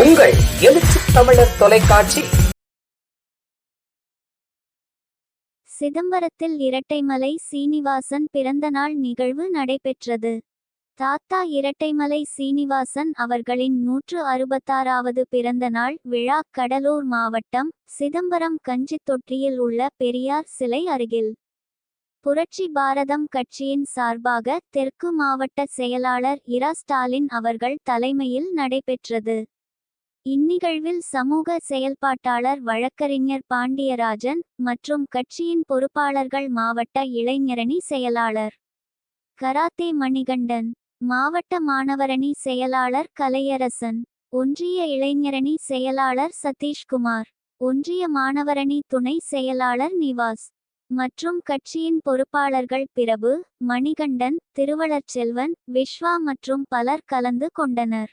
உங்கள் எழுச்சி தமிழர் தொலைக்காட்சி. சிதம்பரத்தில் இரட்டைமலை சீனிவாசன் பிறந்தநாள் நிகழ்வு நடைபெற்றது. தாத்தா இரட்டைமலை சீனிவாசன் அவர்களின் 166வது பிறந்தநாள் விழா கடலூர் மாவட்டம் சிதம்பரம் கஞ்சித்தொட்டியில் உள்ள பெரியார் சிலை அருகில் புரட்சி பாரதம் கட்சியின் சார்பாக தெற்கு மாவட்ட செயலாளர் இரா ஸ்டாலின் அவர்கள் தலைமையில் நடைபெற்றது. இந்நிகழ்வில் சமூக செயல்பாட்டாளர் வழக்கறிஞர் பாண்டியராஜன் மற்றும் கட்சியின் பொறுப்பாளர்கள் மாவட்ட இளைஞரணி செயலாளர் கராத்தே மணிகண்டன், மாவட்ட மாணவரணி செயலாளர் கலையரசன், ஒன்றிய இளைஞரணி செயலாளர் சதீஷ்குமார், ஒன்றிய மாணவரணி துணை செயலாளர் நிவாஸ் மற்றும் கட்சியின் பொறுப்பாளர்கள் பிரபு, மணிகண்டன், திருவளர்ச்செல்வன், விஸ்வா மற்றும் பலர் கலந்து கொண்டனர்.